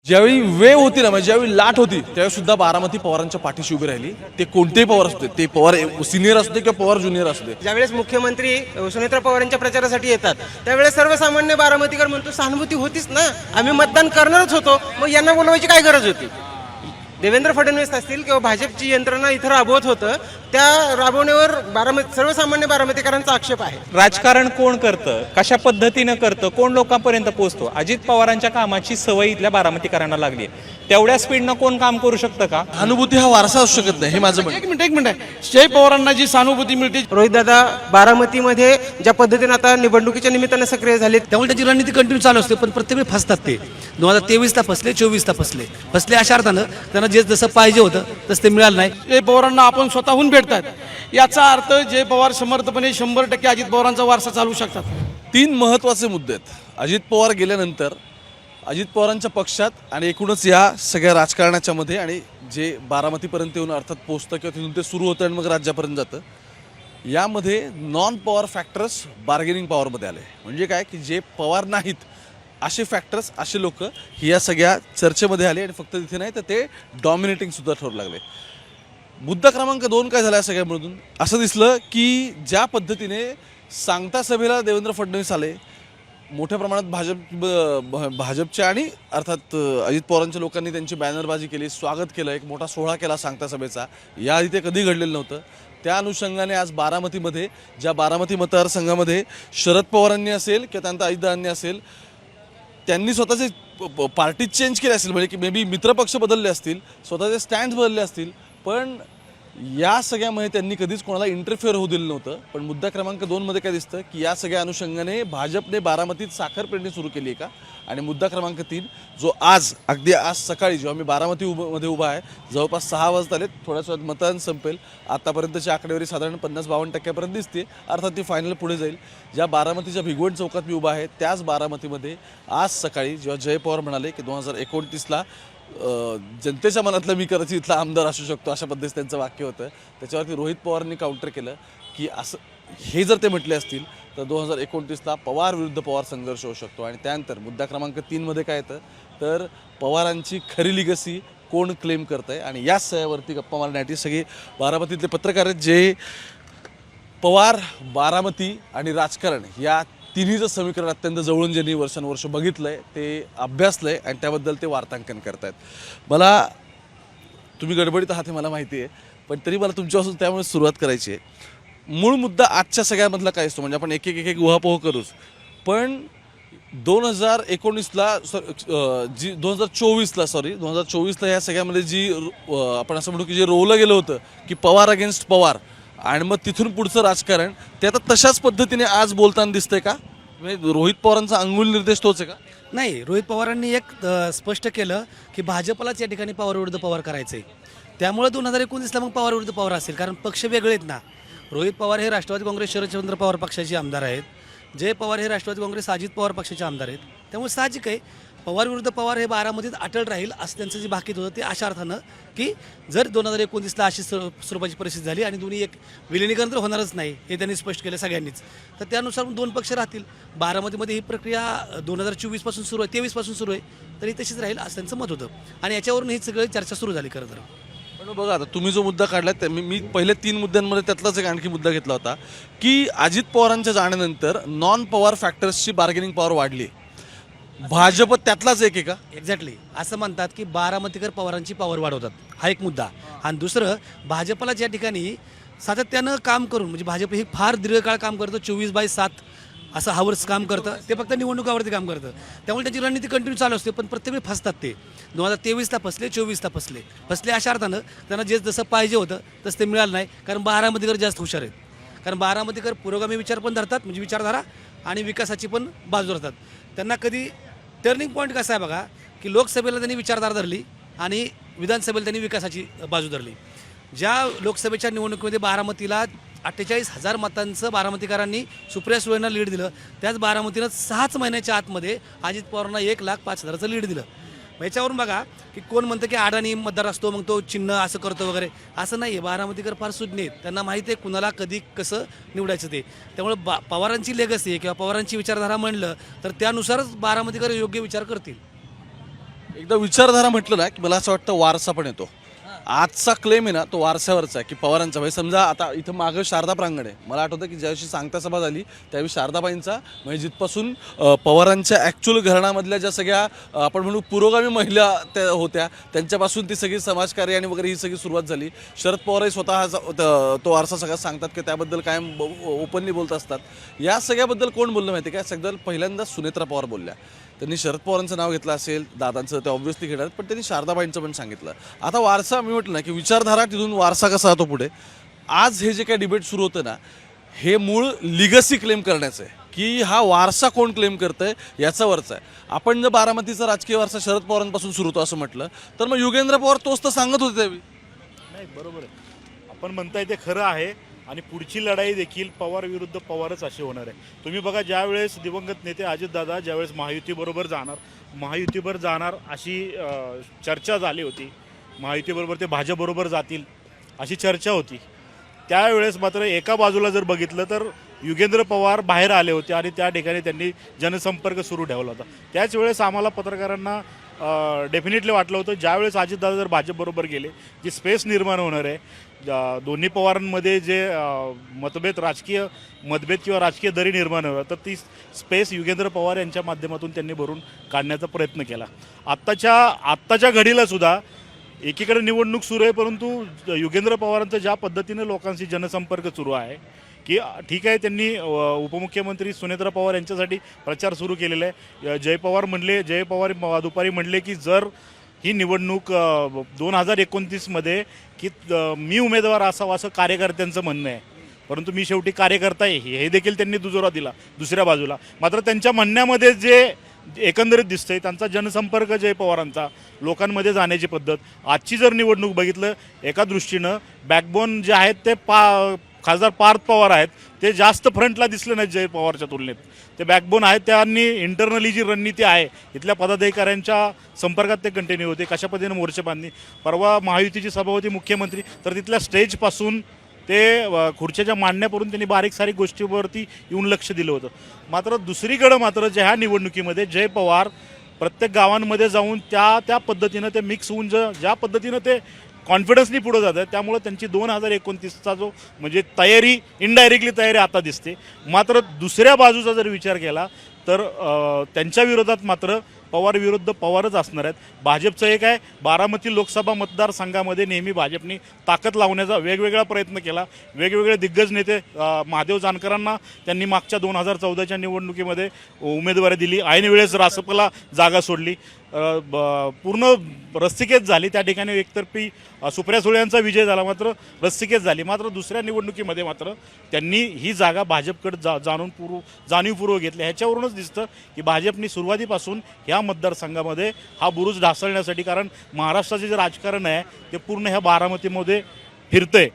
ज्यावेळी वेळ होती ना, म्हणजे ज्यावेळी लाट होती त्यावेळी सुद्धा बारामती पवारांच्या पाठीशी उभी राहिली. ते कोणतेही पवार असते, ते पवार सिनियर असते किंवा पवार ज्युनियर असते. ज्यावेळेस मुख्यमंत्री सुनेत्रा पवारांच्या प्रचारासाठी येतात त्यावेळेस सर्वसामान्य बारामतीकर म्हणतो सहानुभूती होतीच ना, आम्ही मतदान करणारच होतो, मग यांना बोलवायची काय गरज होती. देवेंद्र फडणवीस असतील किंवा भाजपची यंत्रणा इथं राबवत होतं, त्या राबवण्यावर सर्वसामान्य बारामतीकरांचा आक्षेप आहे. राजकारण कोण करतं, कशा पद्धतीनं करतं, कोण लोकांपर्यंत पोहोचतो. अजित पवारांच्या कामाची सवय इथल्या बारामतीकरांना लागली आहे. तेवढ्या स्पीडनं कोण काम करू शकतं का? अनुभूती हा वारसा असू शकत नाही, हे माझं म्हणणं. एक मिनिट शरद पवारांना जी सहानुभूती मिळते रोहित दादा बारामतीमध्ये ज्या पद्धतीने आता निवडणुकीच्या निमित्तानं सक्रिय झाले, त्यामुळे त्याची रणनीती कंटिन्यू चालू असते, पण प्रत्येक वेळी फसतात. ते 2023ला फसले, 24ला फसले अशा अर्थानं त्यांना जे जसं पाहिजे होतं तसं ते मिळालं नाही. शरद पवारांना आपण स्वतःहून भेटतात, याचा अर्थ जय पवार समर्थपणे 100% अजित पवारांचा वारसा चालू शकतात. 3 महत्त्वाचे मुद्दे आहेत. अजित पवार गेल्यानंतर अजित पवारांच्या पक्षात आणि एकूणच या सगळ्या राजकारणाच्या मध्ये आणि जे बारामतीपर्यंत येऊन अर्थात पोचतं किंवा तिथून ते सुरू होतं आणि मग राज्यापर्यंत जातं, यामध्ये नॉन पॉवर फॅक्टर्स बार्गेनिंग पॉवरमध्ये आले. म्हणजे काय की जे पवार नाहीत असे फॅक्टर्स, असे लोक या सगळ्या चर्चेमध्ये आले आणि फक्त तिथे नाही तर ते डॉमिनेटिंग सुद्धा ठरू लागले. मुद्दा क्रमांक 2 काय झाला या सगळ्यामधून, असं दिसलं की ज्या पद्धतीने सांगता सभेला देवेंद्र फडणवीस आले, मोठ्या प्रमाणात भाजपच्या आणि अर्थात अजित पवारांच्या लोकांनी त्यांची बॅनरबाजी केली, स्वागत केलं, एक मोठा सोहळा केला सांगता सभेचा. याआधी ते कधी घडलेलं नव्हतं. त्या अनुषंगाने आज बारामतीमध्ये, ज्या बारामती मतदारसंघामध्ये शरद पवारांनी असेल किंवा त्यानंतर अजितदादांनी असेल, त्यांनी स्वतःचे पार्टी चेंज केले असेल, म्हणजे की मे बी मित्रपक्ष बदलले असतील, स्वतःचे स्टँड बदलले असतील, पण या सगळ्यामध्ये त्यांनी कधीच कोणाला इंटरफेअर होऊ दिलं नव्हतं. पण मुद्दा क्रमांक 2 मध्ये काय दिसतं की या सगळ्या अनुषंगाने भाजपने बारामतीत साखर पेरणी सुरू केली आहे का. आणि मुद्दा क्रमांक 3 जो अगदी आज सकाळी जेव्हा मी बारामतीमध्ये उभा आहे, जवळपास 6 वाजता आले, थोड्याच वेळात मतदान संपेल. आतापर्यंतची आकडेवारी साधारण 50-52% दिसते, अर्थात ती फायनल पुढे जाईल. ज्या बारामतीच्या भिगवण चौकात मी उभा आहे त्याच बारामतीमध्ये आज सकाळी जेव्हा जय पवार म्हणाले की 2029ला जनतेच्या मनातलं मी कदाचित इथला आमदार असू शकतो, अशा पद्धतीचं त्यांचं वाक्य होतं. त्याच्यावरती रोहित पवारांनी काउंटर केलं की असं हे जर ते म्हटले असतील तर 2029ला पवार विरुद्ध पवार संघर्ष होऊ शकतो. आणि त्यानंतर मुद्दा क्रमांक 3 मध्ये काय येतं तर पवारांची खरी लिगसी कोण क्लेम करत आहे. आणि याच सह्यावरती गप्पा मारण्यासाठी सगळे बारामतीतले पत्रकार आहेत, जे पवार, बारामती आणि राजकारण या तिन्हीचं समीकरण अत्यंत जवळून ज्यांनी वर्षानुवर्ष बघितलं आहे, ते अभ्यासलं आहे आणि त्याबद्दल ते वार्तांकन करत आहेत. मला तुम्ही गडबडीत आहात हे मला माहिती आहे, पण तरी मला तुमच्यापासून त्यामुळे सुरुवात करायची आहे. मूळ मुद्दा आजच्या सगळ्यामधला काय असतो, म्हणजे आपण एक एक उहापोह करूच, पण 2019ला 2024ला ह्या सगळ्यामध्ये जी आपण असं म्हणू की जे रोवलं गेलं होतं की पवार अगेन्स्ट पवार आणि मग तिथून पुढचं राजकारण, ते आता तशाच पद्धतीने आज बोलताना दिसतंय का. म्हणजे रोहित पवारांचा अंगुल निर्देश तोच आहे का. नाही, रोहित पवारांनी एक स्पष्ट केलं की भाजपलाच या ठिकाणी पवार विरुद्ध पवार करायचं आहे. त्यामुळे 2019ला मग पवार विरुद्ध पवार असेल, कारण पक्ष वेगळे आहेत ना. रोहित पवार हे राष्ट्रवादी काँग्रेस शरदचंद्र पवार पक्षाचे आमदार आहेत, जय पवार हे राष्ट्रवादी काँग्रेस अजित पवार पक्षाचे आमदार आहेत. त्यामुळे साहजिक आहे पवार विरुद्ध पवार हे बारामतीत अटळ राहील असं त्यांचं जे बाकीत होतं ते अशा अर्थानं की जर 2019ला अशी स्वरूपाची परिस्थिती झाली आणि दोन्ही एक विलिनीकरण तर होणारच नाही हे त्यांनी स्पष्ट केलं सगळ्यांनीच, तर त्यानुसार 2 पक्ष राहतील. बारामतीमध्ये ही प्रक्रिया 2024 पासून सुरू आहे, 23 पासून सुरू आहे, तरी तशीच राहील असं त्यांचं मत होतं. आणि याच्यावरून ही सगळी चर्चा सुरू झाली खरं तर. पण बघा आता तुम्ही जो मुद्दा काढला, मी पहिले 3 मुद्द्यांमध्ये त्यातलाच एक आणखी मुद्दा घेतला होता की अजित पवारांच्या जाण्यानंतर नॉन पॉवर फॅक्टर्सची बार्गेनिंग पॉवर वाढली. भाजप त्यातलाच एक आहे का. एक्झॅक्टली असं म्हणतात की बारामतीकर पवारांची पॉवर वाढवतात, हा एक मुद्दा. आणि दुसरं, भाजपला ज्या ठिकाणी सातत्यानं काम करून, म्हणजे भाजप ही फार दीर्घकाळ काम करतं, 24/7 असं हावर्स काम करतं, ते फक्त निवडणुकावरती काम करतं. त्यामुळे त्याची रणनीती कंटिन्यू चालू असते, पण प्रत्येक वेळी फसतात. ते 2023ला फसले, 24ला फसले अशा अर्थानं त्यांना जे जसं पाहिजे होतं तसं ते मिळालं नाही. कारण बारामतीकर जास्त हुशार आहेत, कारण बारामतीकर पुरोगामी विचार पण धरतात, म्हणजे विचारधारा आणि विकासाची पण बाजू धरतात. त्यांना कधी टर्निंग पॉईंट कसा आहे बघा की लोकसभेला त्यांनी विचारधारा धरली आणि विधानसभेला त्यांनी विकासाची बाजू धरली. ज्या लोकसभेच्या निवडणुकीमध्ये बारामतीला 48,000 मतांचं बारामतीकरांनी सुप्रिया सुळेंना लीड दिलं, त्याच बारामतीनं 6 महिन्याच्या आतमध्ये अजित पवारांना 1,05,000चं लीड दिलं. याच्यावरून बघा की कोण म्हणतं की अडाणी मतदार असतो मग तो चिन्ह असं करतो वगैरे, असं नाही आहे. बारामतीकर फार सुज्ञ आहेत, त्यांना माहिती आहे कुणाला कधी कसं निवडायचं ते. त्यामुळे पवारांची लेगसी आहे किंवा पवारांची विचारधारा म्हणलं तर त्यानुसारच बारामतीकर योग्य विचार करतील. एकदा विचारधारा म्हटलं ना की मला असं वाटतं वारसा पण येतो. आजचा क्लेम आहे ना तो वारशावरचा आहे की पवारांचा. म्हणजे समजा आता इथं मागं शारदा प्रांगण आहे. मला आठवतं की ज्यावेळी सांगता सभा झाली त्यावेळी शारदाबाईंचा म्हणजे जिथपासून पवारांच्या ॲक्च्युअल घराण्यामधल्या ज्या सगळ्या आपण म्हणू पुरोगामी महिला त्या होत्या त्यांच्यापासून ती सगळी समाजकार्य आणि वगैरे ही सगळी सुरुवात झाली. शरद पवारही स्वतः तो वारसा सगळा सांगतात की त्याबद्दल कायम ओपनली बोलत असतात. या सगळ्याबद्दल कोण बोललं माहिती आहे का? सगळ्यात पहिल्यांदा सुनेत्रा पवार बोलल्या. त्यांनी शरद पवारांचं नाव घेतलं असेल, दादांचं ते ऑब्व्हियसली घेणार, पण त्यांनी शारदाबाईंचं पण सांगितलं. आता वारसा मी म्हटलं ना की विचारधारा तिथून वारसा कसा राहतो पुढे. आज हे जे काही डिबेट सुरू होतं ना हे मूळ लिगसी क्लेम करण्याचं आहे की हा वारसा कोण क्लेम करतंय याच्यावरचा आहे. आपण जर बारामतीचा राजकीय वारसा शरद पवारांपासून सुरू होतो असं म्हटलं तर मग युगेंद्र पवार तोच तर सांगत होते त्यावेळी. नाही बरोबर आहे, आपण म्हणताय ते खरं आहे. आणि पुढची लढाई देखील पवार विरुद्ध पवारच अशी होणार आहे. तुम्ही बघा ज्यावेळेस दिवंगत नेते अजितदादा ज्यावेळेस महायुतीबरोबर जाणार अशी चर्चा झाली होती, महायुतीबरोबर ते भाजपबरोबर जातील अशी चर्चा होती, त्यावेळेस मात्र एका बाजूला जर बघितलं तर युगेंद्र पवार बाहेर आले होते आणि त्या ठिकाणी त्यांनी जनसंपर्क सुरू ठेवला होता. त्याच वेळेस आम्हाला पत्रकारांना डेफिनेटली वाटलं होतं ज्यावेळेस अजितदादा जर भाजपबरोबर गेले जी स्पेस निर्माण होणार आहे, दोन्ही पवारांमध्ये जे राजकीय मतभेद किंवा राजकीय दरी निर्माण होणार तर ती स्पेस युगेंद्र पवार यांच्या माध्यमातून त्यांनी भरून काढण्याचा प्रयत्न केला. आत्ताच्या घडीला सुद्धा एकीकडे निवडणूक सुरू आहे परंतु युगेंद्र पवारांचं ज्या पद्धतीने लोकांशी जनसंपर्क सुरू आहे की ठीक आहे त्यांनी उपमुख्यमंत्री सुनेत्रा पवार यांच्यासाठी प्रचार सुरू केलेला आहे. जय पवार दुपारी म्हणले की जर ही निवडणूक 2029मध्ये की मी उमेदवार असावा असं कार्यकर्त्यांचं म्हणणं आहे, परंतु मी शेवटी कार्यकर्ता आहे हे देखील त्यांनी दुजोरा दिला. दुसऱ्या बाजूला मात्र त्यांच्या म्हणण्यामध्ये जे एकंदरीत दिसतंय त्यांचा जनसंपर्क जय पवारांचा लोकांमध्ये जाण्याची पद्धत. आजची जर निवडणूक बघितलं एका दृष्टीनं बॅकबोन जे आहेत ते खासदार पार्थ पवार आहेत ते जास्त फ्रंटला दिसले नाहीत जय पवारच्या तुलनेत. ते बॅकबोन आहेत, त्यांनी इंटरनली जी रणनीती आहे इथल्या पदाधिकाऱ्यांच्या संपर्कात ते कंटिन्यू होते. कशा पद्धतीने मोर्चे बांधणी. परवा महायुतीची सभा होती मुख्यमंत्री तर तिथल्या स्टेजपासून ते खुर्च्याच्या मांडण्यापासून त्यांनी बारीक सारीक गोष्टीवरती येऊन लक्ष दिलं होतं. मात्र दुसरीकडं मात्र ह्या निवडणुकीमध्ये जय पवार प्रत्येक गावांमध्ये जाऊन त्या पद्धतीनं ते मिक्स होऊन ज्या पद्धतीनं ते कॉन्फिडन्सनी पुढे जात आहे त्यामुळे त्यांची 2029चा जो म्हणजे इनडायरेक्टली तयारी आता दिसते. मात्र दुसऱ्या बाजूचा जर विचार केला तर त्यांच्या विरोधात मात्र पवार विरुद्ध पवारच असणार आहेत. भाजपचं एक आहे बारामती लोकसभा मतदारसंघामध्ये नेहमी भाजपनी ताकद लावण्याचा वेगवेगळा प्रयत्न केला. वेगवेगळे दिग्गज नेते महादेव जानकरांना त्यांनी मागच्या 2014च्या निवडणुकीमध्ये उमेदवारी दिली, ऐन वेळेस रासपला जागा सोडली, पूर्ण रस्तिकेच झाली. त्या ठिकाणी एकतर्फी सुप्रिया सुळे यांचा विजय झाला मात्र रस्तिकेच झाली. मात्र दुसऱ्या निवडणुकीमध्ये मात्र त्यांनी ही जागा भाजपकडे जाणीवपूर्वक घेतली. ह्याच्यावरूनच दिसतं की भाजपनी सुरुवातीपासून ह्या मतदारसंघामध्ये हा बुरुज ढासळण्यासाठी, कारण महाराष्ट्राचे जे राजकारण आहे ते पूर्ण ह्या बारामतीमध्ये फिरतंय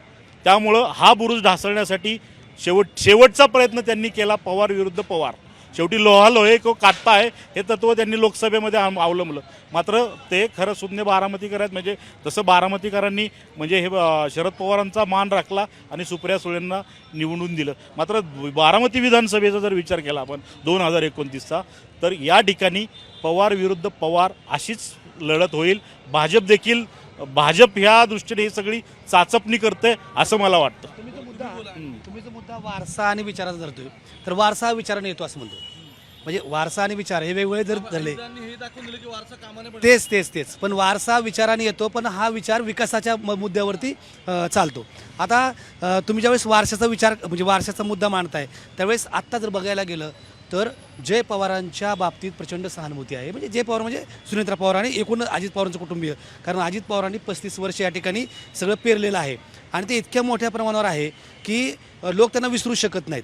त्यामुळं हा बुरुज ढासळण्यासाठी शेवटचा प्रयत्न त्यांनी केला पवार विरुद्ध पवार. शेवटी लोहा लोहे को काटता आहे हे तत्त्व त्यांनी लोकसभेमध्ये अवलंबलं. मात्र ते खरं सुज्ञ बारामतीकर आहेत. म्हणजे तसं बारामतीकरांनी म्हणजे हे शरद पवारांचा मान राखला आणि सुप्रिया सुळेंना निवडून दिलं. मात्र बारामती विधानसभेचा जर विचार केला आपण 2029चा तर या ठिकाणी पवार विरुद्ध पवार अशीच लढत होईल. भाजप ह्या दृष्टीने ही सगळी चाचपणी करते असं मला वाटतं. तुम्ही जो मुद्दा वारसा आणि विचाराचा धरतोय तर वारसा हा विचाराने येतो असं म्हणतो. म्हणजे वारसा आणि विचार हे वेगवेगळे जर धरले तेच पण वारसा विचाराने येतो पण हा विचार विकासाच्या मुद्द्यावरती चालतो. आता तुम्ही ज्यावेळेस वारशाचा विचार म्हणजे वारशाचा मुद्दा मांडताय त्यावेळेस आत्ता जर बघायला गेलं तर जय पवारांच्या बाबतीत प्रचंड सहानुभूती आहे. म्हणजे जय पवार म्हणजे सुनेत्रा पवार आणि एकूण अजित पवारांचं कुटुंबीय, कारण अजित पवारांनी 35 वर्ष या ठिकाणी सगळं पेरलेलं आहे आणि ते इतक्या मोठ्या प्रमाणावर आहे की लोक त्यांना विसरू शकत नाहीत.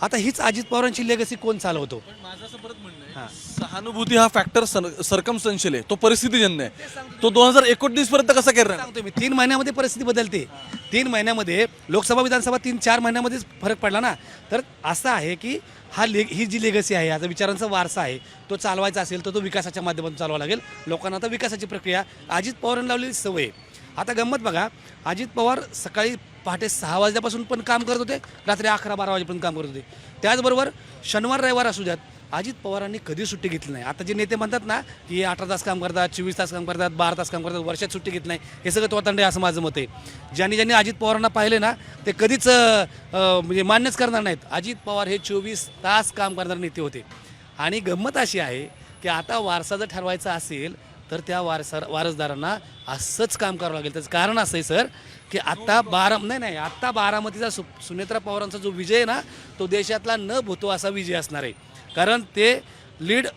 आता हीच अजित पवारांची लेगसी कोण चालवतो? माझं असं परत म्हणणं आहे सहानुभूती हा फॅक्टर सरकमस्टन्शियल आहे, तो परिस्थितीजन्य आहे. तो 2029 पर्यंत कसा करणार सांगतो मी. 3 महिन्यामध्ये परिस्थिती बदलते. 3 महिन्यामध्ये लोकसभा विधानसभा 3-4 महिन्यामध्येच फरक पडला ना. तर असं आहे की ही जी लेगसी आहे याचा विचारांचा वारसा आहे तो चालवायचा असेल तर तो विकासाच्या माध्यमातून चालवा लागेल. लोकांना आता विकासाची प्रक्रिया अजित पवारांनी लावलेली सवय आहे. आता गंमत बघा, अजित पवार सकाळी पहाटे 6 वाजल्यापासून पण काम करत होते, रात्री 11-12 वाजेपर्यंत काम करत होते. त्याचबरोबर शनिवार रविवार असू द्यात अजित पवारांनी कधी सुट्टी घेतली नाही. आता जे नेते म्हणतात ना की 18 तास काम करतात, 24 तास काम करतात, 12 तास काम करतात, वर्षात सुट्टी घेतली नाही, हे सगळं तोतांड आहे असं माझं मत आहे. ज्यांनी अजित पवारांना पाहिले ना ते कधीच म्हणजे मान्यच करणार नाहीत. अजित पवार हे 24 तास काम करणारे नेते होते. आणि गंमत अशी आहे की आता वारसा जर ठरवायचा असेल तर त्या वारसदारांना असंच काम करावं लागेल. त्याचं कारण असं आहे सर की आत्ता आत्ता बारामतीचा सुनेत्रा पवारांचा जो विजय आहे ना तो देशातला न भूतो असा विजय असणार आहे. कारण ते लीड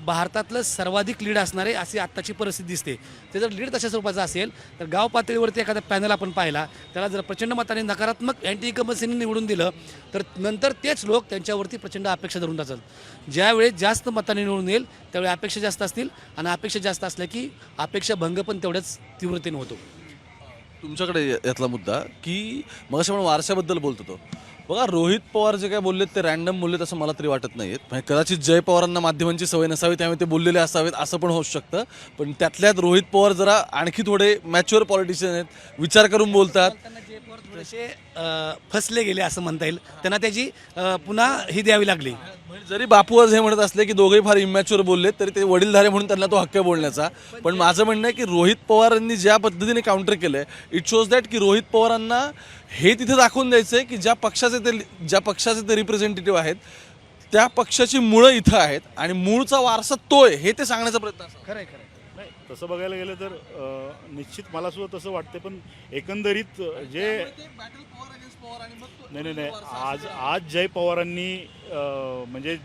भारतातलं सर्वाधिक लीड असणार आहे अशी आत्ताची परिस्थिती दिसते. ते जर लीड तशा स्वरूपाचं असेल तर गाव पातळीवरती एखादा पॅनल आपण पाहिला त्याला जर प्रचंड मताने नकारात्मक अँटी इन्कम्बन्सीने निवडून दिलं तर नंतर तेच लोक त्यांच्यावरती प्रचंड अपेक्षा धरून टाकतात. ज्यावेळी जास्त मताने निवडून येईल त्यावेळी अपेक्षा जास्त असतील आणि अपेक्षा जास्त असल्या की अपेक्षा भंग पण तेवढ्याच तीव्रतेने होतो. तुमच्याकडे यातला मुद्दा की मग आपण वारशाबद्दल बोलत होतो. बघा रोहित पवार जे काय बोललेत ते रॅन्डम बोललेत असं मला तरी वाटत नाहीत. म्हणजे कदाचित जय पवारांना माध्यमांची सवय नसावी त्यामुळे ते बोललेले असावेत असं पण होऊ शकतं. पण त्यातल्यात रोहित पवार जरा आणखी थोडे मॅच्युअर पॉलिटिशियन आहेत, विचार करून बोलतात. जय पवार थोडेसे फसले गेले असं म्हणता येईल. त्यांना त्याची पुन्हा ही द्यावी लागली. म्हणजे जरी बापू आज हे म्हणत असले की दोघेही फार इमॅच्युअर बोललेत तरी ते वडीलधारे म्हणून त्यांना तो हक्क आहे बोलण्याचा. पण माझं म्हणणं आहे की रोहित पवारांनी ज्या पद्धतीने काउंटर केलंय इट शोज दॅट की रोहित पवारांना हे तिथे दाखवून द्यायचं आहे की ज्या पक्षाचे ते रिप्रेझेंटेटिव्ह आहेत त्या पक्षाची मुळं इथं आहेत आणि मूळचा वारसा तो आहे हे ते सांगण्याचा प्रयत्न असावा. खरंय. नाही तसं बघायला गेलं तर निश्चित मला सुद्धा तसं वाटते. पण एकंदरीत जे नाही आज जय पवारांनी म्हणजे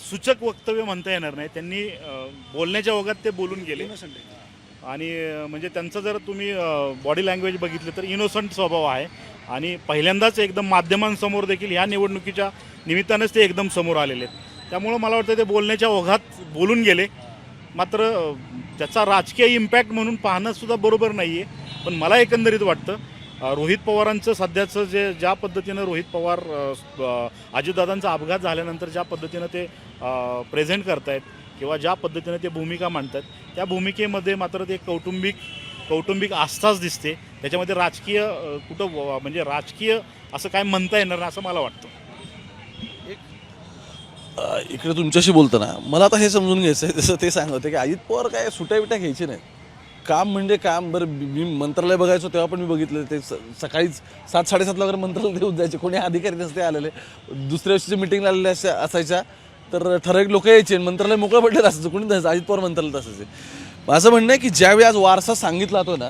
सूचक वक्तव्य म्हणता येणार नाही. त्यांनी बोलण्याच्या ओघात ते बोलून गेले आणि म्हणजे त्यांचं जर तुम्ही बॉडी लँग्वेज बघितली तर इनोसंट स्वभाव आहे आणि पहिल्यांदाच एकदम माध्यमांसमोर देखील ह्या निवडणुकीच्या निमित्तानेच ते एकदम समोर आलेले आहेत. त्यामुळं मला वाटतं ते बोलण्याच्या ओघात बोलून गेले. मात्र त्याचा राजकीय इम्पॅक्ट म्हणून पाहणं सुद्धा बरोबर नाही आहे. पण मला एकंदरीत वाटतं रोहित पवारांचं सध्याचं ज्या पद्धतीनं रोहित पवार अजितदादांचा अपघात झाल्यानंतर ज्या पद्धतीनं ते प्रेझेंट करतायत किंवा ज्या पद्धतीनं ते भूमिका मांडतात त्या भूमिकेमध्ये मात्र ते कौटुंबिक आस्थाच दिसते. त्याच्यामध्ये राजकीय म्हणजे राजकीय असं काय म्हणता येणार नाही असं मला वाटतं. इकडे तुमच्याशी बोलताना मला आता हे समजून घ्यायचं आहे जसं ते सांगत होते की अजित पवार काय सुट्या बिट्या घ्यायचे नाही. काम म्हणजे काम. बरं मी मंत्रालय बघायचो तेव्हा पण मी बघितलं ते सकाळीच 7-7:30 वगैरे मंत्रालय देऊन जायचे. कोणी अधिकारी नसते आलेले. दुसऱ्या दिवशीच्या मिटिंगला आलेल्या असायच्या तर ठराविक लोक यायचे मंत्रालय मोकळं पडलेलं असायचं. कोणी नसायचं. अजित पवार मंत्रालयात असायचे. असं म्हणणं आहे की ज्यावेळी आज वारसा सांगितला जातो ना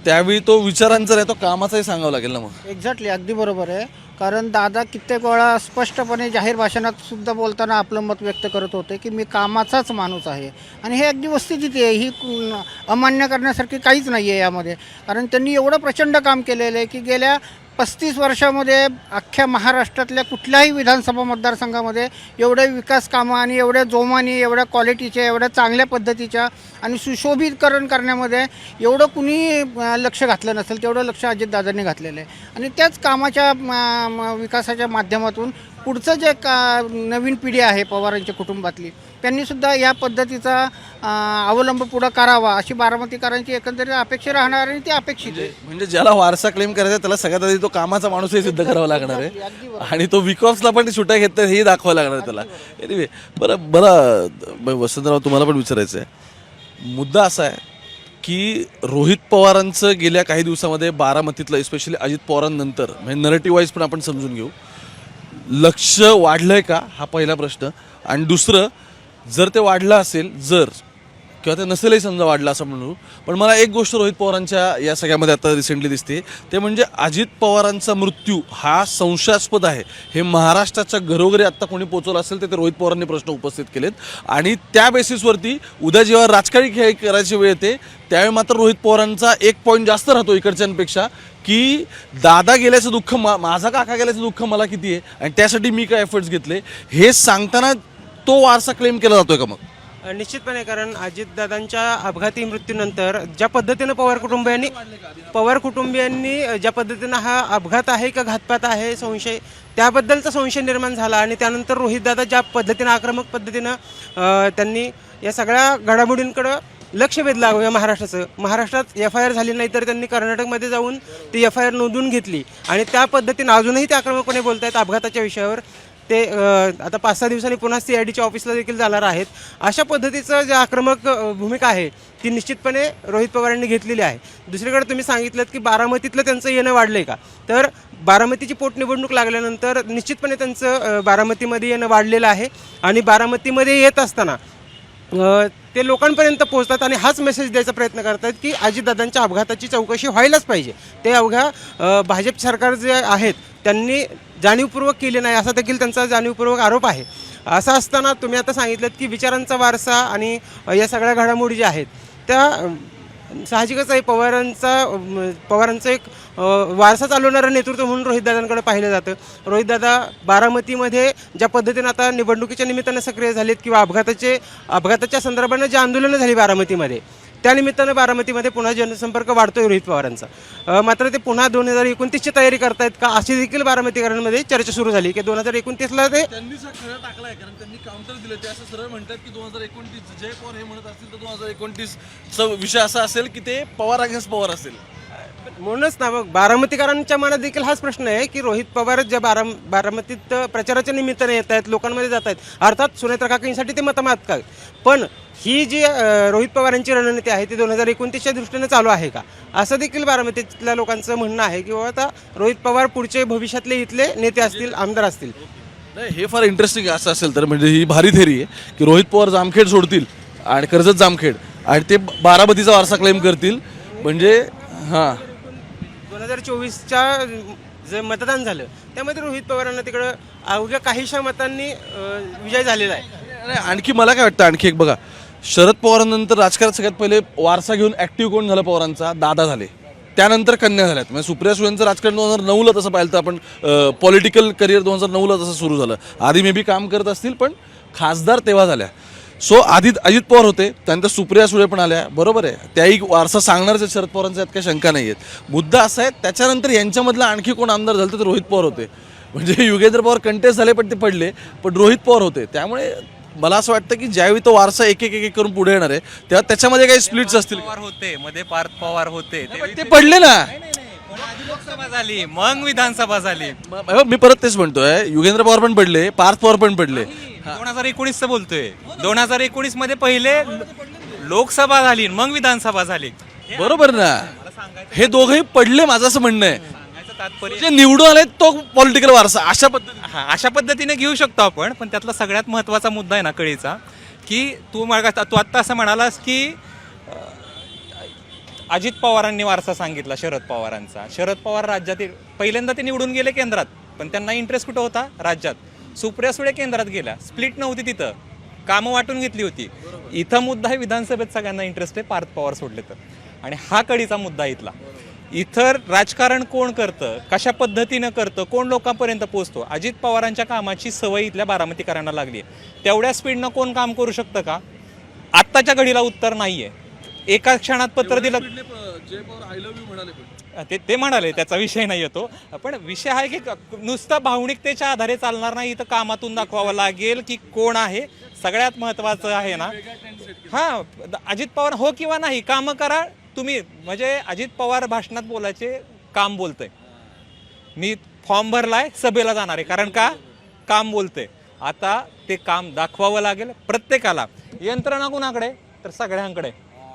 त्यावेळी तो विचारांचा आहे तो कामाचाही सांगावं लागेल ना. मग एक्झॅक्टली अगदी बरोबर आहे. कारण दादा कित्येक वेळा स्पष्टपणे जाहीर भाषणात सुद्धा बोलताना आपलं मत व्यक्त करत होते की मी कामाचाच माणूस आहे आणि हे अगदी वस्तुस्थिती आहे. ही अमान्य करण्यासारखी काहीच नाही आहे यामध्ये. कारण त्यांनी एवढं प्रचंड काम केलेलं आहे की गेल्या 35 वर्षामध्ये अख्ख्या महाराष्ट्रातल्या कुठल्याही विधानसभा मतदारसंघामध्ये एवढे विकास कामं आणि एवढ्या जोमाने एवढ्या क्वालिटीच्या एवढ्या चांगल्या पद्धतीच्या आणि सुशोभीकरण करण्यामध्ये एवढं कुणी लक्ष घातलं नसेल तेवढं लक्ष अजितदादांनी घातलेलं आहे. आणि त्याच कामाच्या विकासाच्या माध्यमातून पुढचं जे नवीन पिढी आहे पवारांच्या कुटुंबातली त्यांनीसुद्धा या पद्धतीचा अवलंब पुढं करावा अशी बारामतीकरांची एकंदरीत अपेक्षा राहणार आणि ती अपेक्षित आहे. म्हणजे ज्याला वारसा क्लेम करायचा त्याला सगळ्यात आधी तो कामाचा माणूसही सिद्ध करावा लागणार आहे आणि तो विकॉप्सला पण सुट्या घेत हेही दाखवावं लागणार आहे त्याला. एनिवे बरं वसंतराव तुम्हाला पण विचारायचं आहे. मुद्दा असा आहे की रोहित पवारांचं गेल्या काही दिवसामध्ये बारामतीतलं एस्पेशली अजित पवारांनंतर म्हणजे नरेटिव्ह वाईज पण आपण समजून घेऊ लक्ष वाढलंय का हा पहिला प्रश्न. आणि दुसरं जर ते वाढलं असेल किंवा ते नसेलही समजा वाढलं असं म्हणू पण मला एक गोष्ट रोहित पवारांच्या या सगळ्यामध्ये आता रिसेंटली दिसते ते म्हणजे अजित पवारांचा मृत्यू हा संशयास्पद आहे. हे महाराष्ट्राच्या घरोघरी आत्ता कोणी पोचवलं असेल तर ते रोहित पवारांनी प्रश्न उपस्थित केलेत आणि त्या बेसिसवरती उद्या जेव्हा राजकारणी खेळ करायची वेळ येते त्यावेळी मात्र रोहित पवारांचा एक पॉईंट जास्त राहतो इकडच्यांपेक्षा की दादा गेल्याचं दुःख माझा काका गेल्याचं दुःख मला किती आहे आणि त्यासाठी मी काय एफर्ट्स घेतले हे सांगताना तो वारसा क्लेम केला जातोय का. मग निश्चितपणे कारण अजितदादांच्या अपघाती मृत्यूनंतर ज्या पद्धतीनं पवार कुटुंबियांनी ज्या पद्धतीनं हा अपघात आहे का घातपात आहे त्याबद्दलचा संशय निर्माण झाला आणि त्यानंतर रोहितदादा ज्या पद्धतीनं आक्रमक पद्धतीनं त्यांनी या सगळ्या घडामोडींकडं लक्ष वेधलं या महाराष्ट्रात FIR झाली नाही तर त्यांनी कर्नाटकमध्ये जाऊन ती FIR नोंदवून घेतली आणि त्या पद्धतीनं अजूनही ते आक्रमकपणे बोलत आहेत अपघाताच्या विषयावर. ते आता 5-6 दिवसांनी पुन्हा CIDच्या ऑफिसला देखील जाणार आहेत. अशा पद्धतीचं जे आक्रमक भूमिका आहे ती निश्चितपणे रोहित पवारांनी घेतलेली आहे. दुसरीकडे तुम्ही सांगितलं की बारामतीतलं त्यांचं येणं वाढलं आहे का, तर बारामतीची पोटनिवडणूक लागल्यानंतर निश्चितपणे त्यांचं बारामतीमध्ये येणं वाढलेलं आहे आणि बारामतीमध्ये येत असताना ते लोकांपर्यंत पोहोचतात आणि हाच मेसेज द्यायचा प्रयत्न करतात की अजितदादांच्या अपघाताची चौकशी व्हायलाच पाहिजे. ते अवघ्या भाजप सरकार जे आहेत त्यांनी जाणीवपूर्वक केले नाही असा देखील त्यांचा जाणीवपूर्वक आरोप आहे. असं असताना तुम्ही आता सांगितलं की विचारांचा वारसा आणि या सगळ्या घडामोडी ज्या आहेत त्या साहजिकच आहे. पवारांचं एक वारसा चालवणारं नेतृत्व म्हणून रोहितदादांकडे पाहिलं जातं. रोहितदादा बारामतीमध्ये ज्या पद्धतीनं आता निवडणुकीच्या निमित्तानं सक्रिय झालेत किंवा अपघाताच्या संदर्भानं जी आंदोलनं झाली बारामतीमध्ये त्यानिमित्तानं बारामतीमध्ये पुन्हा जनसंपर्क वाढतोय रोहित पवारांचा. मात्र ते पुन्हा 2029ची तयारी करतायत का अशी देखील बारामतीकरांमध्ये चर्चा सुरू झाली की 2029ला ते त्यांनी खरं टाकलाय, कारण त्यांनी काउंटर दिलं. ते असं सरळ म्हणतात की 2029 जय पवार हे म्हणत असतील तर 2029चा विषय असा असेल की ते पवार अगेन्स्ट पवार असेल. म्हणूनच ना मग बारामतीकरांच्या मनात देखील हाच प्रश्न आहे की रोहित पवार ज्या बारामतीत प्रचाराच्या निमित्ताने येत आहेत, लोकांमध्ये जात आहेत, अर्थात सुनेत्रा काकांसाठी ते मतं मागतात, पण ही जी रोहित पवारांची रणनीती आहे ती 2029च्या दृष्टीने चालू आहे का असं देखील बारामतीतल्या लोकांचं म्हणणं आहे की बाबा आता रोहित पवार पुढचे भविष्यातले इथले नेते असतील, आमदार असतील. नाही, हे फार इंटरेस्टिंग असं असेल तर म्हणजे ही भारी थेरी आहे की रोहित पवार जामखेड सोडतील आणि कर्जत जामखेड आणि ते बारामतीचा वारसा क्लेम करतील. म्हणजे हां 2024च्या जे मतदान झालं त्यामध्ये रोहित पवारांना तिकडं अवघ्या काहीशा मतांनी विजय झालेला आहे. आणि आणखी मला काय वाटतं, आणखी एक बघा, शरद पवारांनंतर राजकारणात सगळ्यात पहिले वारसा घेऊन ॲक्टिव्ह कोण झालं पवारांचा? दादा झाले, त्यानंतर कन्या झाल्यात. म्हणजे सुप्रिया सुळेंचं राजकारण 2009ला तसं पाहिलं तर आपण पॉलिटिकल करिअर 2009ला तसं सुरू झालं. आधी मे बी काम करत असतील पण खासदार तेव्हा झाल्या. सो आधी अजित पवार होते, त्यानंतर सुप्रिया सुळे पण आल्या, बरोबर आहे, त्याही वारसा सांगणारच आहेत शरद पवारांचा, यात काही शंका नाही आहेत. मुद्दा असा आहे त्याच्यानंतर यांच्यामधला आणखी कोण आमदार झालं तर रोहित पवार होते. म्हणजे युगेंद्र पवार कंटेस्ट झाले पण ते पडले, पण रोहित पवार होते. त्यामुळे मला असं वाटतं की ज्यावेळी तो वारसा एक एक करून पुढे येणार आहे तेव्हा त्याच्यामध्ये काही स्प्लिट्स असतील. पवार होते, मध्ये पार्थ पवार होते, ते पडले ना. आधी लोकसभा झाली मग विधानसभा झाली. मी परत तेच म्हणतोय, युगेंद्र पवार पण पडले, पार्थ पवार पण पडले. 2019चं बोलतोय. 2019 मध्ये पहिले लोकसभा झाली मग विधानसभा झाली. बरोबर ना, हे दोघंही पडले, माझं असं म्हणणं आहे. सांगायचं तात्पर्य जे निवडून आले तो पॉलिटिकल वारसा अशा पद्धतीने. अशा पद्धतीने घेऊ शकतो आपण. पण त्यातला सगळ्यात महत्त्वाचा मुद्दा आहे ना कळीचा, की तू आत्ता असं म्हणालास की अजित पवारांनी वारसा सांगितला शरद पवारांचा. शरद पवार राज्यातील पहिल्यांदा ते निवडून गेले केंद्रात, पण त्यांना इंटरेस्ट कुठं होता? राज्यात. सुप्रिया सुळे केंद्रात गेल्या, स्प्लिट नव्हती तिथं, कामं वाटून घेतली होती. इथं मुद्दा आहे विधानसभेत सगळ्यांना इंटरेस्ट आहे पार्थ पवार सोडले तर, आणि हा कळीचा मुद्दा इथला. इतर राजकारण कोण करतं, कशा पद्धतीनं करतं, कोण लोकांपर्यंत पोहोचतो? अजित पवारांच्या कामाची सवय इथल्या बारामतीकरांना लागली आहे. तेवढ्या स्पीडनं कोण काम करू शकतं का? आत्ताच्या घडीला उत्तर नाही आहे. एका क्षणात पत्र दिलं ते म्हणाले, त्याचा विषय नाही येतो. पण विषय आहे की नुसतं भावनिकतेच्या आधारे चालणार नाही, इथं कामातून दाखवावं लागेल की कोण आहे. सगळ्यात महत्त्वाचं आहे ना, हां, अजित पवार हो किंवा नाही, कामं करा तुम्ही. म्हणजे अजित पवार भाषणात बोलायचे, काम बोलतंय. मी फॉर्म भरलाय, सभेला जाणार आहे, कारण का? काम बोलतंय. आता ते काम दाखवावं लागेल प्रत्येकाला. यंत्रणा कुणाकडे? तर सगळ्यांकडे.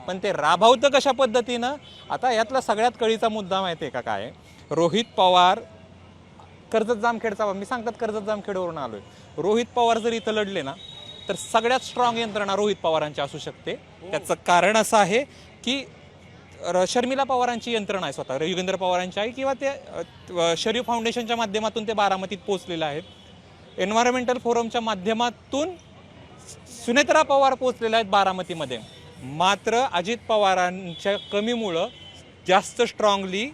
पण ते राबवतं कशा पद्धतीनं? आता यातला सगळ्यात कळीचा मुद्दा माहिती आहे का काय? रोहित पवार कर्जत जामखेडचा, मी सांगतात कर्जत जामखेडवरून आलोय. रोहित पवार जर इथं लढले ना तर सगळ्यात स्ट्रॉंग यंत्रणा रोहित पवारांची असू शकते. त्याचं कारण असं आहे की शर्मिला पवारांची यंत्रणा आहे स्वतः, युगेंद्र पवारांची आहे, किंवा ते शरीफ फाउंडेशनच्या माध्यमातून ते बारामतीत पोहोचलेले आहेत. एन्व्हायरमेंटल फोरमच्या माध्यमातून सुनेत्रा पवार पोहोचलेले आहेत बारामतीमध्ये. मात्र अजित पवारांच्या कमीमुळं जास्त स्ट्रॉंगली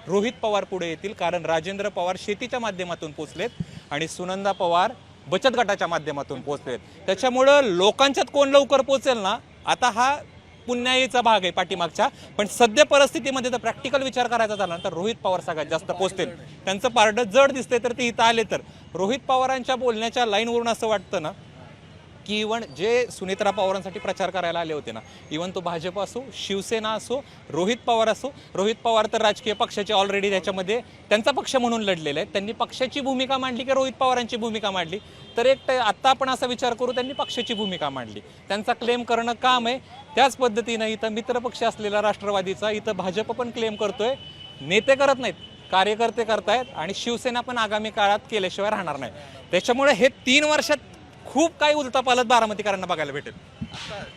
रोहित पवार पुढे येतील, कारण राजेंद्र पवार शेतीच्या माध्यमातून पोचलेत आणि सुनंदा पवार बचत गटाच्या माध्यमातून पोचलेत. त्याच्यामुळं लोकांच्यात कोण लवकर पोचेल ना, आता हा पुण्याईचा भाग आहे पाठीमागच्या. पण सध्या परिस्थितीमध्ये जर प्रॅक्टिकल विचार करायचा झाला तर रोहित पवार सगळ्यात जास्त पोचतील. त्यांचं पारडं जड दिसतंय तर ते इथं आले तर रोहित पवारांच्या बोलण्याच्या लाईनवरून असं वाटतं ना की इव्हन जे सुनेत्रा पवारांसाठी प्रचार करायला आले होते ना, इव्हन तो भाजप असो, शिवसेना असो, रोहित पवार असो. रोहित पवार तर राजकीय पक्षाचे ऑलरेडी त्याच्यामध्ये त्यांचा पक्ष म्हणून लढलेले आहेत. त्यांनी पक्षाची भूमिका मांडली की रोहित पवारांची भूमिका मांडली? तर आत्ता आपण असा विचार करू, त्यांनी पक्षाची भूमिका मांडली. त्यांचा क्लेम करणं काम आहे. त्याच पद्धतीनं इथं मित्रपक्ष असलेला राष्ट्रवादीचा इथं भाजप पण क्लेम करतोय. नेते करत नाहीत, कार्यकर्ते करतायत आणि शिवसेना पण आगामी काळात केल्याशिवाय राहणार नाही. त्याच्यामुळे हे 3 वर्षात खूप काही उलटापालट बारामतीकरांना बघायला भेटेल.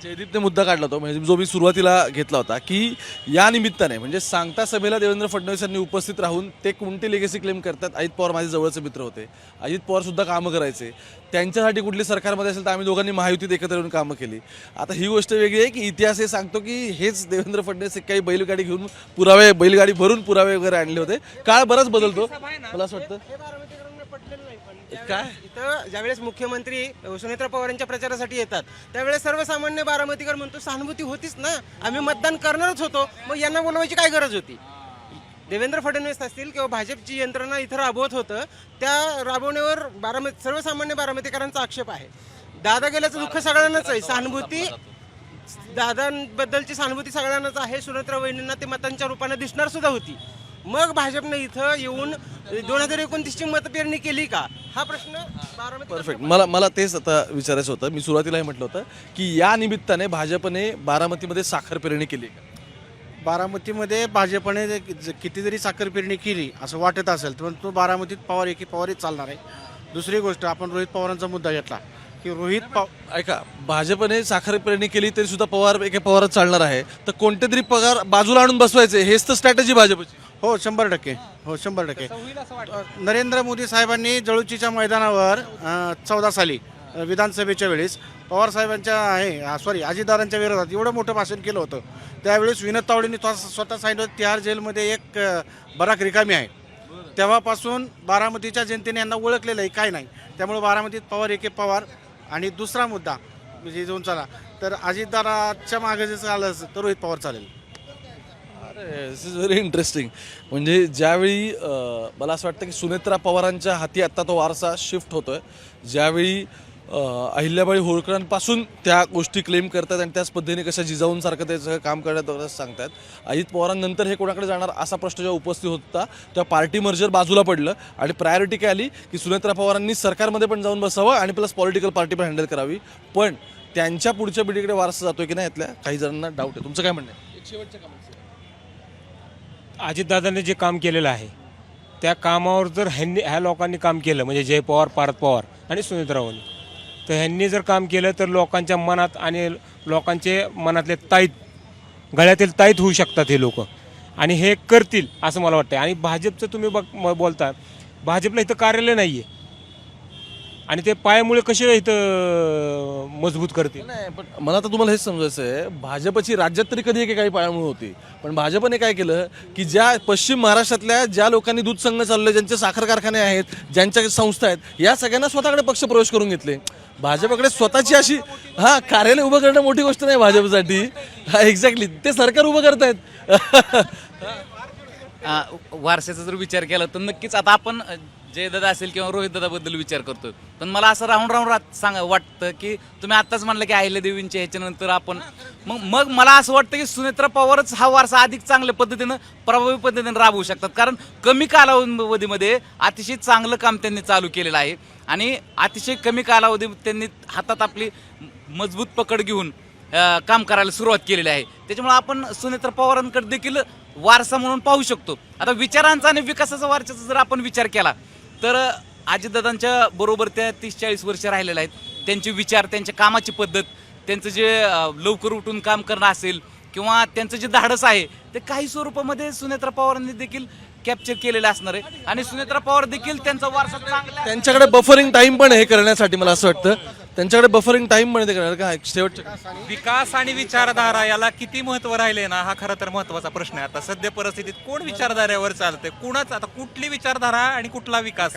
जयदीपने मुद्दा काढला होता, म्हणजे जो मी सुरुवातीला घेतला होता, की या निमित्ताने म्हणजे सांगता सभेला देवेंद्र फडणवीस यांनी उपस्थित राहून ते कोणती लेगेसी क्लेम करतात. अजित पवार माझे जवळचे मित्र होते, अजित पवार सुद्धा कामं करायचे, त्यांच्यासाठी कुठली सरकारमध्ये असेल तर आम्ही दोघांनी महायुतीत एकत्र येऊन कामं केली. आता ही गोष्ट वेगळी आहे की इतिहास हे सांगतो की हेच देवेंद्र फडणवीस काही बैलगाडी घेऊन बैलगाडी भरून पुरावे वगैरे आणले होते. काळ बराच बदलतो मला असं वाटतं. काय इथं ज्यावेळेस मुख्यमंत्री सुनेत्रा पवारांच्या प्रचारासाठी येतात त्यावेळेस सर्वसामान्य बारामतीकर म्हणतो सहानुभूती होतीच ना, आम्ही मतदान करणारच होतो, मग यांना बोलवायची काय गरज होती? देवेंद्र फडणवीस असतील किंवा भाजपची यंत्रणा इथं राबवत होतं, त्या राबवण्यावर सर्वसामान्य बारामतीकरांचा आक्षेप आहे. दादा गेल्याचं दुःख सगळ्यांनाच आहे, सहानुभूती दादांबद्दलची सहानुभूती सगळ्यांनाच आहे. सुनेत्रा वहिनींना ते मतांच्या रूपाने दिसणार सुद्धा होती. मग भाजपने इथं येऊन 2029ची मतपेरणी केली का, हा प्रश्न बारामती. परफेक्ट. मला तेच आता विचारायचं होतं. मी सुरुवातीलाही म्हटलं होतं की या निमित्ताने भाजपने बारामतीमध्ये साखर पेरणी केली का? बारामतीमध्ये भाजपने किती जरी साखर पेरणी केली असं वाटत असेल परंतु बारामतीत पवार एकी पवारच चालणार आहे. दुसरी गोष्ट, आपण रोहित पवारांचा मुद्दा घेतला की ऐका, भाजपने साखर पेरणी केली तरी सुद्धा पवार एका पवारच चालणार आहे, तर कोणते तरी पगार बाजूला आणून बसवायचे, हेच तर स्ट्रॅटेजी भाजपची. हो 100%. हो 100%. नरेंद्र मोदी साहेबांनी जळुचीच्या मैदानावर 14 साली विधानसभेच्या वेळेस पवार साहेबांच्या अजितदारांच्या विरोधात एवढं मोठं भाषण केलं होतं. त्यावेळेस विनोद तावडेंनी स्वतः सांगितलं तिहार जेलमध्ये एक बराक रिकामी आहे. तेव्हापासून बारामतीच्या जनतेने यांना ओळखलेलं आहे, काय नाही. त्यामुळे बारामतीत पवार एके पवार. आणि दुसरा मुद्दा म्हणजे जाऊन चला तर अजितदाराच्या मागे जर चाललं तर रोहित पवार चालेल. दिस इज व्हेरी इंटरेस्टिंग. म्हणजे ज्यावेळी मला असं वाटतं की सुनेत्रा पवारांच्या हाती आत्ता तो वारसा शिफ्ट होतोय, ज्यावेळी अहिल्याबाई होळकरांपासून त्या गोष्टी क्लेम करतात आणि त्याच पद्धतीने कशा जिजाऊंसारखं त्याचं काम करण्यात सांगतात. अजित पवारांनंतर हे कोणाकडे जाणार असा प्रश्न जेव्हा उपस्थित होता तेव्हा पार्टी मर्जर बाजूला पडलं आणि प्रायोरिटी काय आली की सुनेत्रा पवारांनी सरकारमध्ये पण जाऊन बसावं आणि प्लस पॉलिटिकल पार्टी पण हँडल करावी. पण त्यांच्या पुढच्या पिढीकडे वारसा जातोय की नाही यातल्या काही जणांना डाऊट आहे. तुमचं काय म्हणणं आहे? एक शेवटच्या कमेंट्स. अजितदादांनी जे काम केलेलं आहे त्या कामावर जर ह्या लोकांनी काम केलं म्हणजे जय पवार, पार्थ पवार आणि सुनेत्रावानी, तर ह्यांनी जर काम केलं तर लोकांच्या मनात आणि लोकांचे मनातले गळ्यातील ताईत होऊ शकतात हे लोक आणि हे करतील असं मला वाटतं. आणि भाजपचं तुम्ही बोलता, भाजपला इथं कार्यालय नाही आहे आणि ते पायामुळे कसे इथं मजबूत करतील. नाही, पण मला तर तुम्हाला हेच समजायचं आहे, भाजपची राज्यात तरी कधी काही पाळंमुळ होती, पण भाजपने काय केलं की ज्या पश्चिम महाराष्ट्रातल्या ज्या लोकांनी दूध संघ चालवले, ज्यांचे साखर कारखाने आहेत, ज्यांच्या संस्था आहेत, या सगळ्यांना स्वतःकडे पक्ष प्रवेश करून घेतले. भाजपकडे स्वतःची अशी कार्यालय उभं करणं मोठी गोष्ट नाही भाजपसाठी. एक्झॅक्टली, ते सरकार उभं करतायत. वारशाचा जर विचार केला तर नक्कीच आता आपण जयदादा असेल किंवा रोहित दादाबद्दल विचार करतो, पण मला असं राहून वाटतं की तुम्ही आत्ताच म्हणलं की अहिल्यादेवींच्या ह्याच्यानंतर आपण मग मला असं वाटतं की सुनेत्रा पवारच हा वारसा अधिक चांगल्या पद्धतीनं प्रभावी पद्धतीने राबवू शकतात. कारण कमी कालावधीमध्ये अतिशय चांगलं काम त्यांनी चालू केलेलं आहे आणि अतिशय कमी कालावधी त्यांनी हातात आपली मजबूत पकड घेऊन काम करायला सुरुवात केलेली आहे. त्याच्यामुळे आपण सुनेत्रा पवारांकडे देखील वारसा म्हणून पाहू शकतो. आता विचारांचा आणि विकासाचा वारसाचा जर आपण विचार केला तर अजितदादांच्या बरोबर त्या 30-40 वर्ष राहिलेल्या आहेत. त्यांचे विचार, त्यांच्या कामाची पद्धत, त्यांचं जे लवकर उठून काम करणं असेल किंवा त्यांचं जे धाडस आहे ते काही स्वरूपामध्ये सुनेत्रा पवारांनी देखील कॅप्चर केलेलं असणार आहे आणि सुनेत्रा पवार देखील त्यांचा वारसा चांगला. त्यांच्याकडे बफरिंग टाइम पण हे करण्यासाठी मला असं वाटतं त्यांच्याकडे बफरिंग टाइम पण ते करणार का. शेवटच्या विकास आणि विचारधारा याला किती महत्व राहिले ना, हा खरं तर महत्वाचा प्रश्न आहे. आता सध्या परिस्थितीत कोण विचारधारेवर चालतंय, कुणाच आता कुठली विचारधारा आणि कुठला विकास.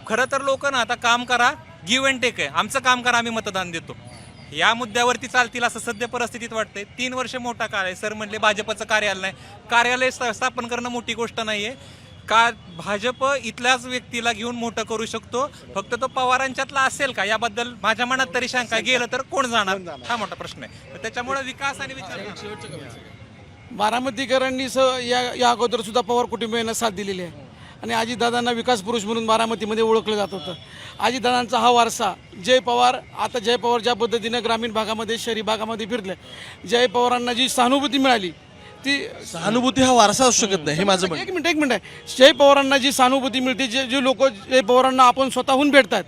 खरं तर लोक ना आता काम करा, गिव्ह अँड टेक आहे, आमचं काम करा, आम्ही मतदान देतो, या मुद्द्यावरती चालतील असं सध्या परिस्थितीत वाटतंय. 3 वर्ष मोठा काळ आहे. सर म्हणले भाजपचं कार्यालय नाही, कार्यालय स्थापन करणं मोठी गोष्ट नाहीये. का भाजप इथल्याच व्यक्तीला घेऊन मोठं करू शकतो, फक्त तो पवारांच्यातला असेल का याबद्दल माझ्या मनात तरी शंका. गेलं तर कोण जाणार हा मोठा प्रश्न आहे. तर त्याच्यामुळे विकास आणि विचार बारामतीकरांनी या अगोदर सुद्धा पवार कुटुंबियांना साथ दिलेली आहे आणि अजितदादांना विकास पुरुष म्हणून बारामतीमध्ये ओळखलं जात होतं. अजितदादांचा हा वारसा जय पवार, आता जय पवार ज्या पद्धतीनं ग्रामीण भागामध्ये शहरी भागामध्ये फिरले, जय पवारांना जी सहानुभूती मिळाली ती सहानुभूती हा वारसा असू शकत नाही, हे माझं म्हणणं. एक मिनिट आहे. जय पवारांना जी सहानुभूती मिळते, जे लोक जय पवारांना आपण स्वतःहून भेटतात,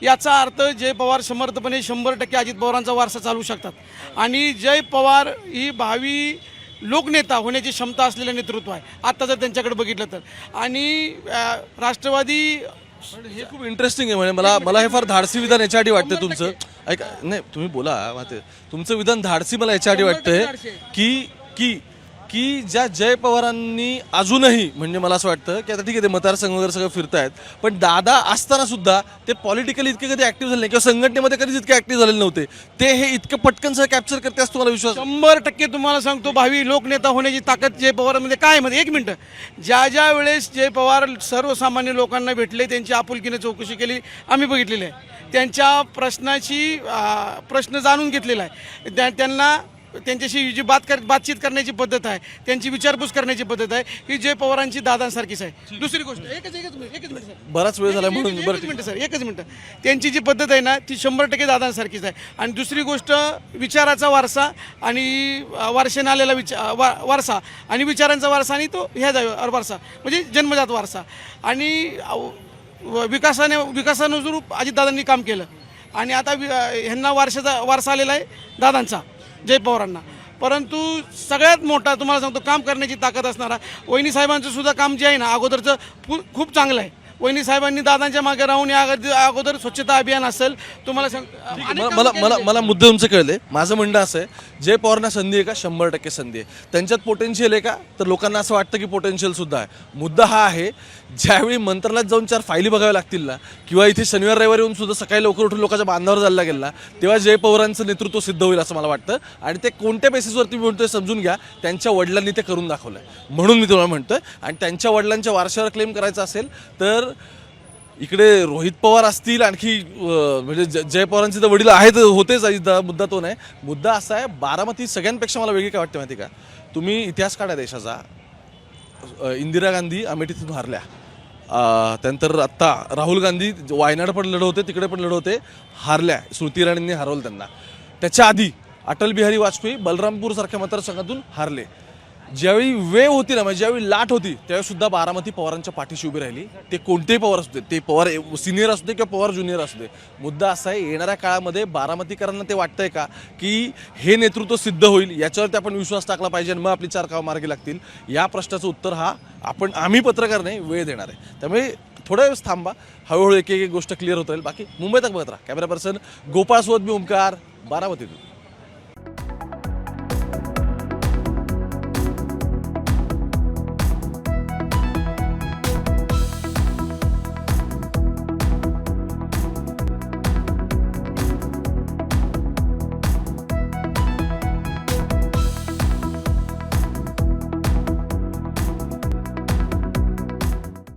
याचा अर्थ जय पवार समर्थपणे 100% अजित पवारांचा वारसा चालू शकतात. आणि जय पवार ही भावी लोकनेता होण्याची क्षमता असलेलं नेतृत्व आहे आत्ता जर त्यांच्याकडे बघितलं तर. आणि राष्ट्रवादी हे खूप इंटरेस्टिंग आहे. म्हणजे मला हे फार धाडसी विधान याच्यासाठी वाटतं तुमचं. ऐका, नाही तुम्ही बोला, माहिती तुमचं विधान धाडसी मला याच्यासाठी वाटतंय की ज्या जय पवारांनी अजूनही, म्हणजे मला असं वाटतं की आता ठीक आहे ते मतदारसंघ वगैरे सगळं फिरतायत, पण दादा असताना सुद्धा ते पॉलिटिकली इतके कधी ऍक्टिव्ह झाले नाही किंवा संघटनेमध्ये कधीच इतके ऍक्टिव्ह झालेले नव्हते. ते हे इतकं पटकन सह कॅप्चर करते असं तुम्हाला विश्वास? 100% तुम्हाला सांगतो, भावी लोकनेता होण्याची ताकद जय पवारांमध्ये काय मध्ये. एक मिनटं, ज्या वेळेस जय पवार सर्वसामान्य लोकांना भेटले, त्यांची आपुलकीने चौकशी केली आम्ही बघितलेली आहे, त्यांच्या प्रश्न जाणून घेतलेला आहे, त्यांना त्यांच्याशी जी बातचीत करण्याची पद्धत आहे, त्यांची विचारपूस करण्याची पद्धत आहे ही जय पवारांची दादांसारखीच आहे. दुसरी गोष्ट एकच मिनिट सर, बराच वेळ झाला म्हणून एकच मिनिट, त्यांची जी पद्धत आहे ना ती 100% दादांसारखीच आहे. आणि दुसरी गोष्ट, विचाराचा वारसा आणि वारशाने आलेला वारसा आणि विचारांचा वारसा आणि तो ह्या वारसा म्हणजे जन्मजात वारसा. आणि विकासानं जर अजितदादांनी काम केलं आणि आता ह्यांना वारसा आलेला आहे दादांचा, जय पवारांना. परंतु सगळ्यात मोठा तुम्हाला सांगतो काम करण्याची ताकद असणारा वहिनी साहेबांचं सुद्धा काम जे आहे ना अगोदरचं खूप चांगलं आहे. वहिनी साहेबांनी दादांच्या मागे राहून या अगोदर स्वच्छता अभियान असेल, तुम्हाला सांगतो. मला मुद्दे तुमचे कळले. माझं म्हणणं असं आहे, जय पवारांना संधी आहे का? 100% संधी आहे. त्यांच्यात पोटेन्शियल आहे का? तर लोकांना असं वाटतं की पोटेन्शियल सुद्धा आहे. मुद्दा हा आहे, ज्यावेळी मंत्रालयात जाऊन 4 फायली बघाव्या लागतील ना, किंवा इथे शनिवार रविवारी येऊन सुद्धा सकाळी लवकर उठून लोकांच्या बांधावर जायला गेला, तेव्हा जय पवारांचं नेतृत्व सिद्ध होईल असं मला वाटतं. आणि ते कोणत्या बेसिसवरती म्हणतोय समजून घ्या, त्यांच्या वडिलांनी ते करून दाखवलं आहे म्हणून मी तुम्हाला म्हणतोय. आणि त्यांच्या वडिलांच्या वारशावर क्लेम करायचं असेल तर इकडे रोहित पवार असतील, आणखी म्हणजे जय पवारांचे तर वडील आहेत, होतेच. मुद्दा तो नाही. मुद्दा असा आहे, बारामती सगळ्यांपेक्षा मला वेगळी काय वाटते माहिती का? तुम्ही इतिहास काढा देशाचा. इंदिरा गांधी अमेठीतून हारल्या, त्यानंतर आत्ता राहुल गांधी वायनाड पण लढवते, तिकडे पण लढवते, हारल्या. स्मृती इराणींनी हरवलं त्यांना. त्याच्या आधी अटल बिहारी वाजपेयी बलरामपूरसारख्या मतदारसंघातून हारले. ज्यावेळी वेव होती ना, म्हणजे ज्यावेळी लाट होती, त्यावेळी सुद्धा बारामती पवारांच्या पाठीशी उभी राहिली. ते कोणतेही पवार असू दे, ते पवार सिनियर असू दे किंवा पवार ज्युनियर असू दे. मुद्दा असा आहे, येणाऱ्या काळामध्ये बारामतीकरांना ते वाटतंय का की हे नेतृत्व सिद्ध होईल, याच्यावरती आपण विश्वास टाकला पाहिजे आणि मग आपली 4 कामं मार्गी लागतील? या प्रश्नाचं उत्तर आम्ही पत्रकार नाही, वेळ देणार आहे. त्यामुळे थोड्या वेळेस थांबा, हळूहळू एक एक गोष्ट क्लिअर होत राहील. बाकी मुंबई तक बघत राहा. कॅमेरा पर्सन गोपाळसोबत मी ओमकार, बारामतीतून.